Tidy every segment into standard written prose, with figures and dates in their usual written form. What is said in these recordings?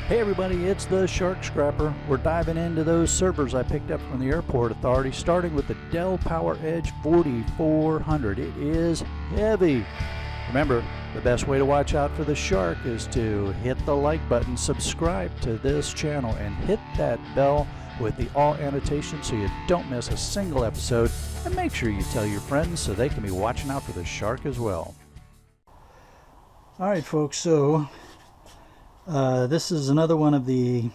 Hey everybody, it's the Shark Scrapper. We're diving into those servers I picked up from the Airport Authority, starting with the Dell PowerEdge 4400. It is heavy. Remember, the best way to watch out for the shark is to hit the like button, subscribe to this channel, and hit that bell with the all annotation so you don't miss a single episode. And make sure you tell your friends so they can be watching out for the shark as well. Alright folks, so this is another one of the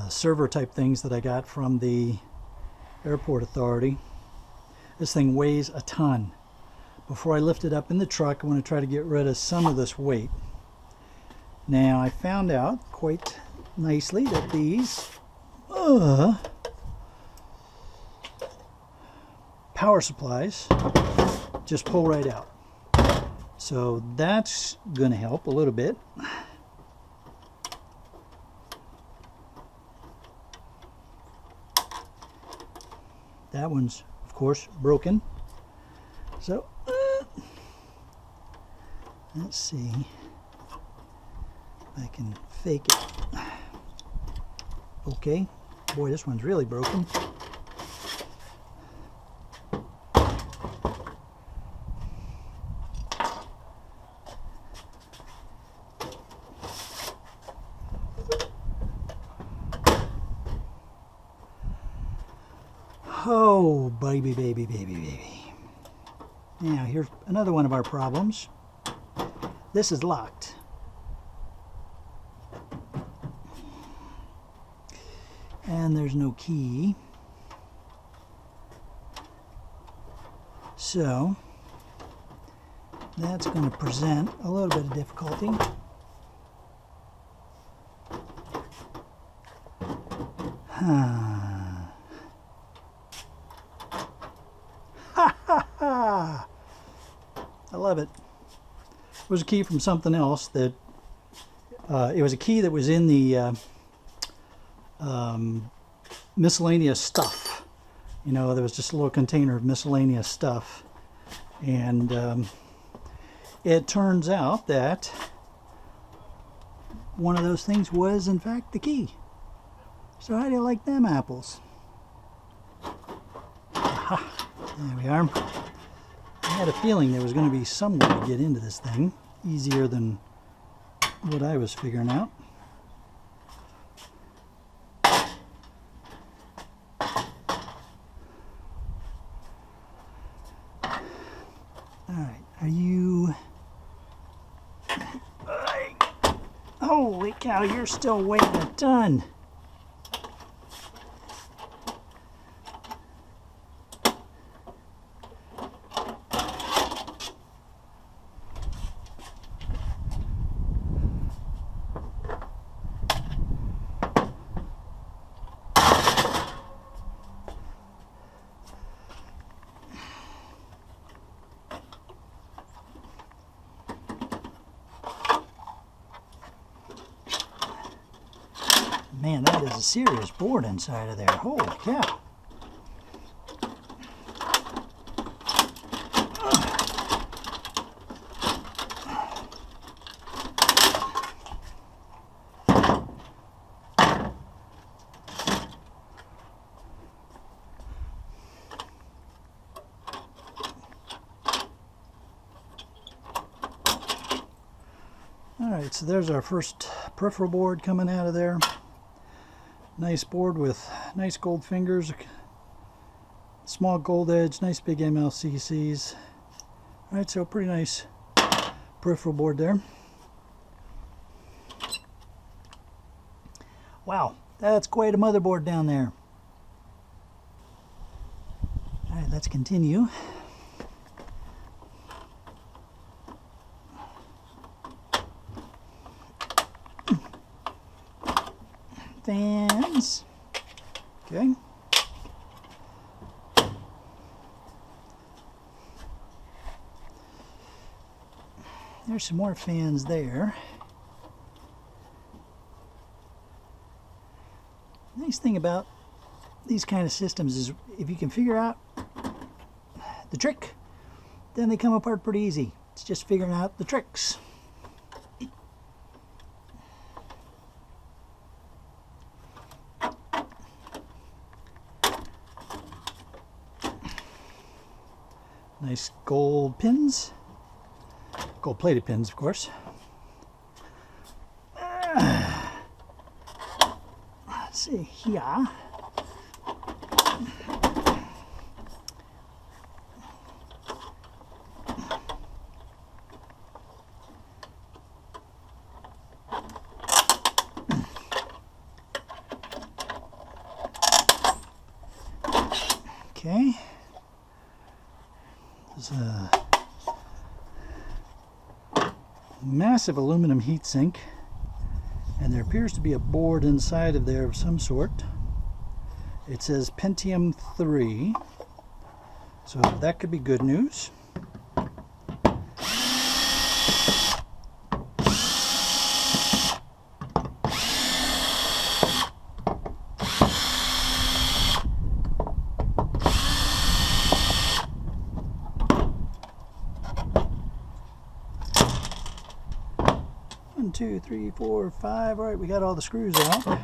server type things that I got from the Airport Authority. This thing weighs a ton. Before I lift it up in the truck, I want to try to get rid of some of this weight. Now I found out quite nicely that these power supplies just pull right out. So that's going to help a little bit. That one's, of course, broken. So, let's see if I can fake it. Okay. Boy, this one's really broken. Oh, baby. Now, here's another one of our problems. This is locked. And there's no key. So, that's going to present a little bit of difficulty. I love it. It was a key from something else that it was a key that was in the miscellaneous stuff. You know, there was just a little container of miscellaneous stuff, and it turns out that one of those things was in fact the key. So how do you like them apples? Aha, there we are. I had a feeling there was going to be some way to get into this thing, easier than what I was figuring out. Alright, are you... Holy cow, you're still weighing a ton! Man, that is a serious board inside of there. Holy cow. Alright, so there's our first peripheral board coming out of there. Nice board with nice gold fingers, small gold edge, nice big MLCCs. Alright, so pretty nice peripheral board there. Wow, that's quite a motherboard down there. Alright, let's continue. Fans. Okay. There's some more fans there. Nice thing about these kind of systems is if you can figure out the trick, then they come apart pretty easy. It's just figuring out the tricks. Nice gold pins. Gold plated pins, of course. Let's see here. Okay. There's a massive aluminum heatsink, and there appears to be a board inside of there of some sort. It says Pentium 3, so that could be good news. One, two, three, four, five. All right, we got all the screws out. All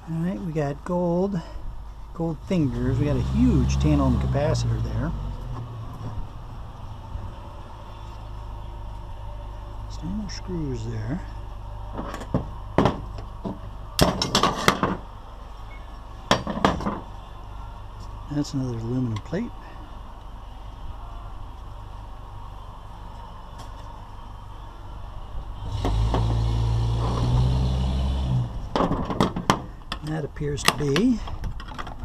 right, we got gold fingers. We got a huge tantalum capacitor there. No more screws there. That's another aluminum plate. That appears to be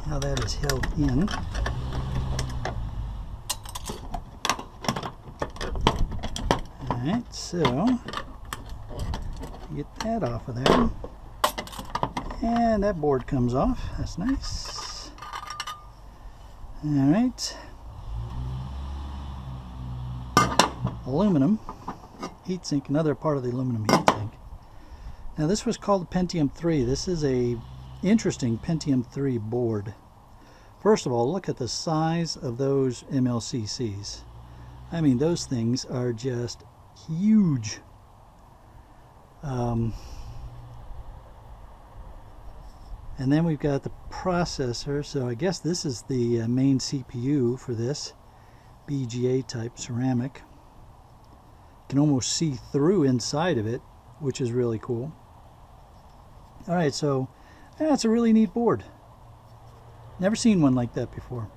how that is held in. Alright, so get that off of there. And that board comes off. That's nice. Alright. Aluminum heatsink, another part of the aluminum heatsink. Now this was called the Pentium 3. This is a interesting Pentium 3 board. First of all, look at the size of those MLCCs. I mean, those things are just huge. And then we've got the processor. So I guess this is the main CPU for this BGA type ceramic. You can almost see through inside of it, which is really cool. All right, so that's a really neat board. Never seen one like that before.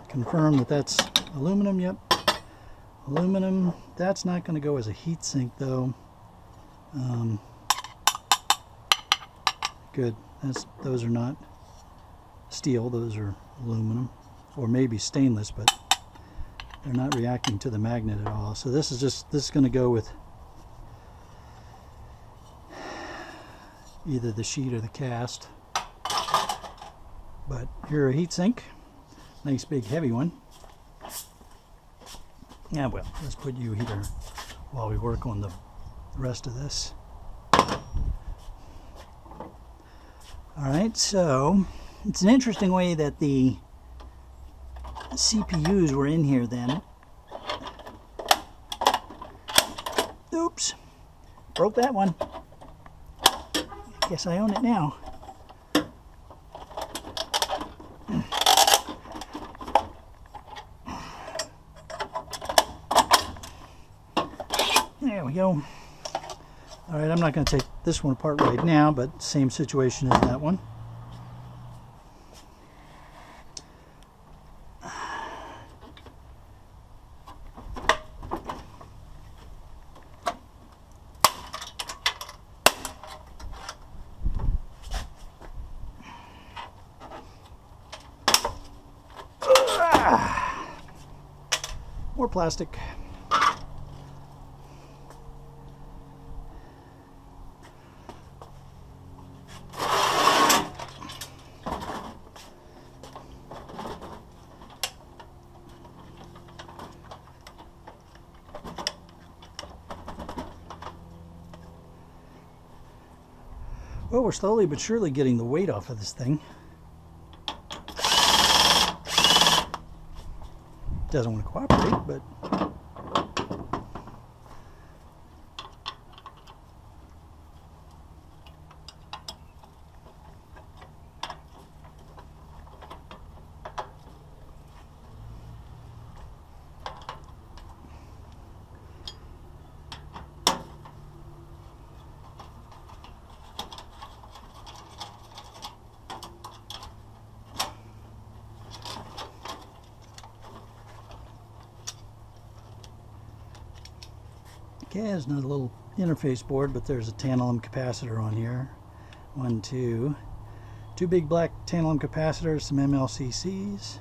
Confirm that that's aluminum. Yep, aluminum. That's not going to go as a heatsink though. Good. Those are not steel. Those are aluminum, or maybe stainless, but they're not reacting to the magnet at all. So this is going to go with either the sheet or the cast. But here, a heatsink, nice big heavy one. Yeah, well, let's put you here while we work on the rest of this. All right, so it's an interesting way that the CPUs were in here then. Oops, broke that one. Guess I own it now. There we go. All right, I'm not going to take this one apart right now, but same situation as that one. More plastic. Well, we're slowly but surely getting the weight off of this thing. doesn't want to cooperate, but okay, it's not a little interface board, but there's a tantalum capacitor on here. Two big black tantalum capacitors, some MLCCs.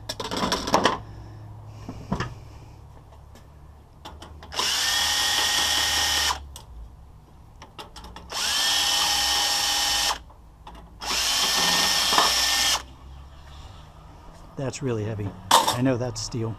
That's really heavy. I know that's steel.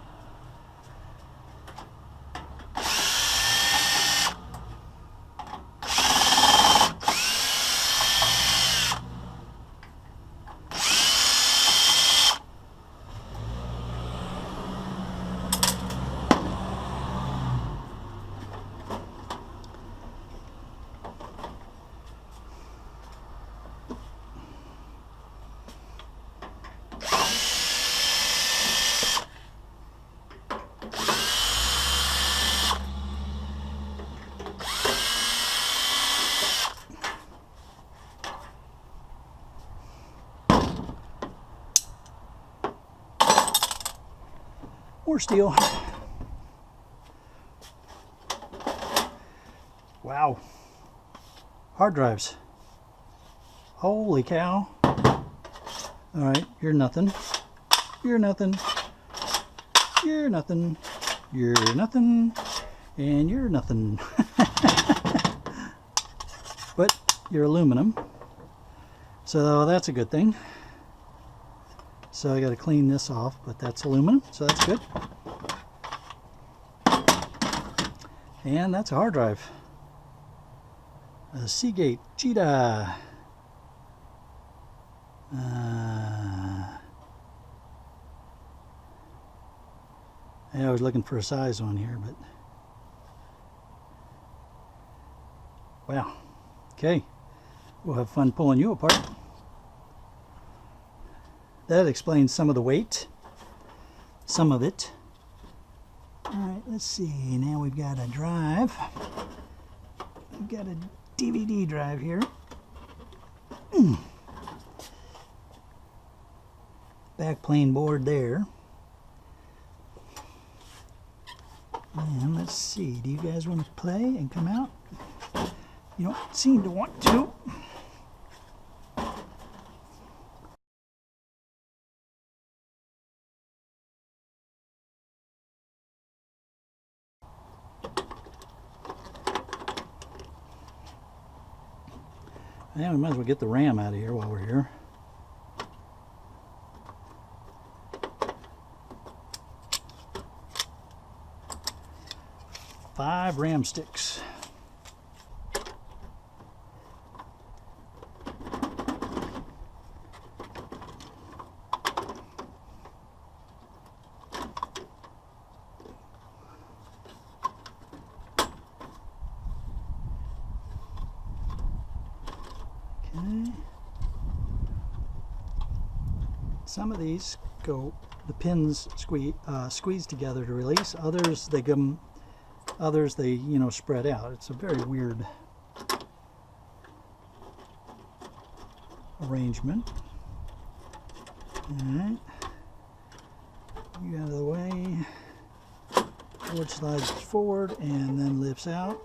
More steel. Wow. Hard drives. Holy cow. Alright, you're nothing. You're nothing. You're nothing. You're nothing. And you're nothing. But you're aluminum. So that's a good thing. So I got to clean this off, but that's aluminum, so that's good. And that's a hard drive. A Seagate Cheetah. I was looking for a size on here, but wow. Okay, we'll have fun pulling you apart. That explains some of the weight, some of it. All right, let's see. Now we've got a drive. We've got a DVD drive here. Backplane board there. And let's see. Do you guys want to play and come out? You don't seem to want to. Yeah, we might as well get the RAM out of here while we're here. Five RAM sticks. Okay. Some of these go, the pins squeeze together to release. Others they come, others they spread out. It's a very weird arrangement. All right, you out of the way. Board slides forward and then lifts out.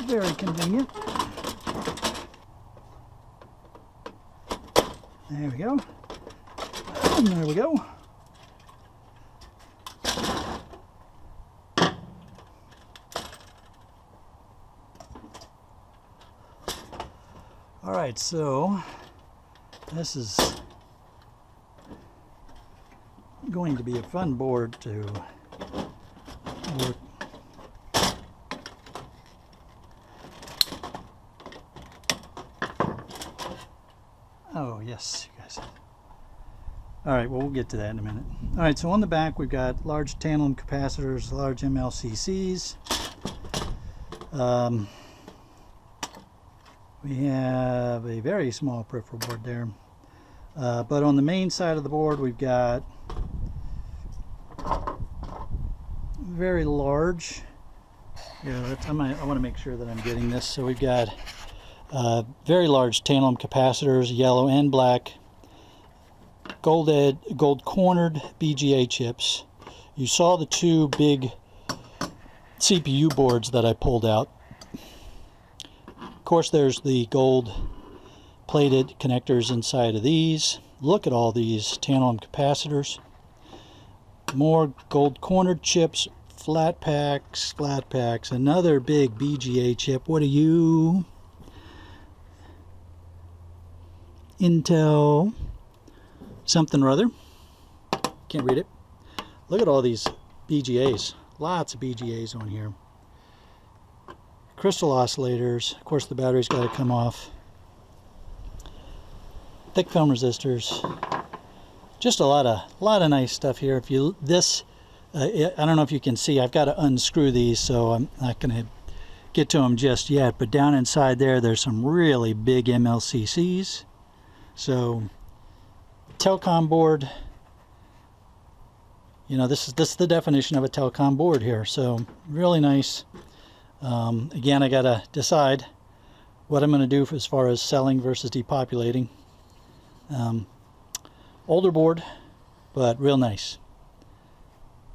Very convenient. There we go. And there we go. All right, so this is going to be a fun board to work. Oh, yes, you guys. All right, well, we'll get to that in a minute. All right, so on the back, we've got large tantalum capacitors, large MLCCs. We have a very small peripheral board there. But on the main side of the board, we've got very large. Yeah, I want to make sure that I'm getting this. So we've got very large tantalum capacitors, yellow and black, gold cornered BGA chips. You saw the two big CPU boards that I pulled out. Of course, there's the gold plated connectors inside of these. Look at all these tantalum capacitors. More gold cornered chips, flat packs, another big BGA chip. What are you? Intel something or other. Can't read it. Look at all these BGAs. Lots of BGAs on here. Crystal oscillators. Of course, the battery's got to come off. Thick film resistors. Just a lot of nice stuff here. If you I don't know if you can see. I've got to unscrew these, so I'm not going to get to them just yet. But down inside there's some really big MLCCs. So telecom board. You know, this is the definition of a telecom board here. So really nice. Again, I gotta decide what I'm going to do as far as selling versus depopulating. Older board, but real nice.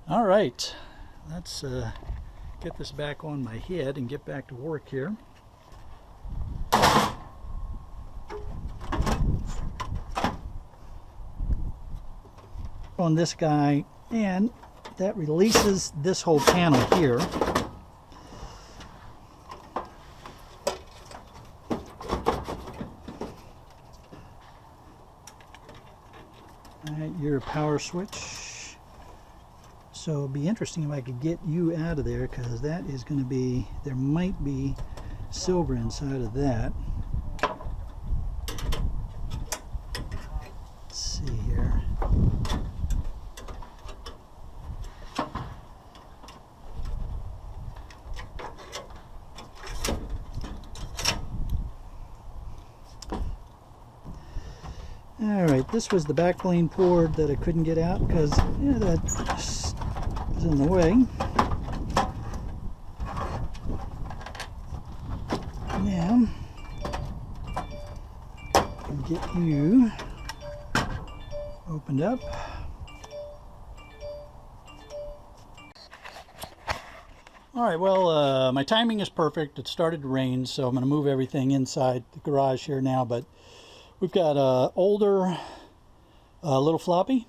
All right, let's get this back on my head and get back to work here. On this guy, and that releases this whole panel here. Alright, your power switch. So it'd be interesting if I could get you out of there, because that is going to be, there might be silver inside of that. Let's see here. Alright, this was the backplane board that I couldn't get out because that was in the way. Now, I'll get you opened up. Alright, well, my timing is perfect. It started to rain, so I'm going to move everything inside the garage here now, but we've got an older little floppy.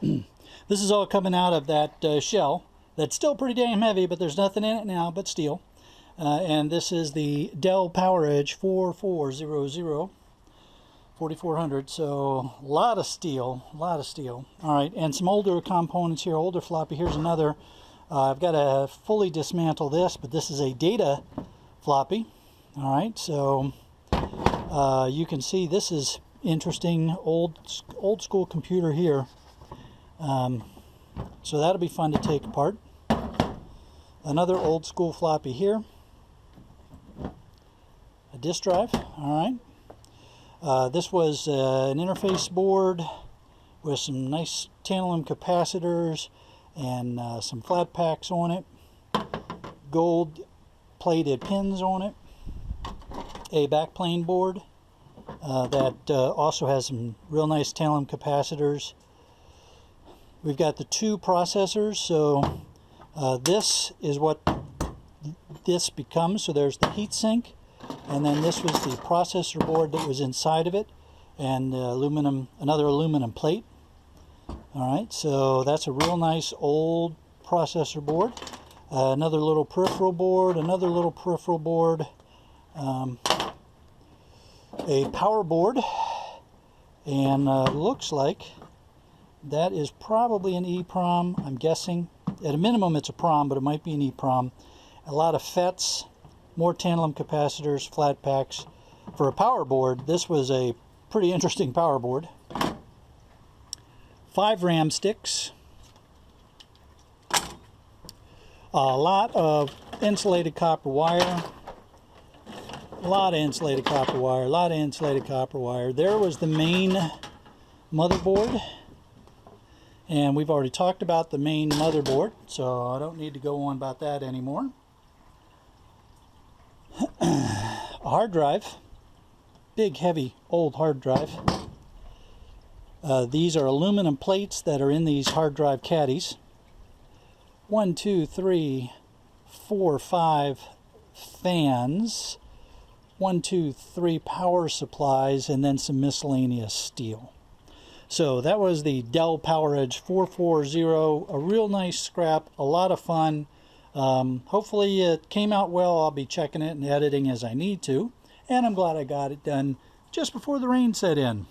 This is all coming out of that shell. That's still pretty damn heavy, but there's nothing in it now but steel. And this is the Dell PowerEdge 4400. So a lot of steel, All right, and some older components here, older floppy. Here's another. I've got to fully dismantle this, but this is a data floppy. All right, so you can see this is interesting, old school computer here. So that'll be fun to take apart. Another old school floppy here. A disk drive. All right. This was an interface board with some nice tantalum capacitors and some flat packs on it. Gold plated pins on it. A backplane board that also has some real nice tantalum capacitors. We've got the two processors, so this is what this becomes. So there's the heatsink, and then this was the processor board that was inside of it, and another aluminum plate. All right, so that's a real nice old processor board. Another little peripheral board, a power board, and looks like that is probably an EEPROM, I'm guessing. At a minimum it's a PROM, but it might be an EEPROM. A lot of FETs, more tantalum capacitors, flat packs. For a power board, this was a pretty interesting power board. 5 RAM sticks, a lot of insulated copper wire, a lot of insulated copper wire, a lot of insulated copper wire. There was the main motherboard, and we've already talked about the main motherboard, so I don't need to go on about that anymore. A hard drive, big heavy old hard drive. These are aluminum plates that are in these hard drive caddies. 1, 2, 3, 4, 5 fans, 1, 2, 3 power supplies, and then some miscellaneous steel. So that was the Dell PowerEdge 440, a real nice scrap, a lot of fun. Hopefully it came out well. I'll be checking it and editing as I need to, and I'm glad I got it done just before the rain set in.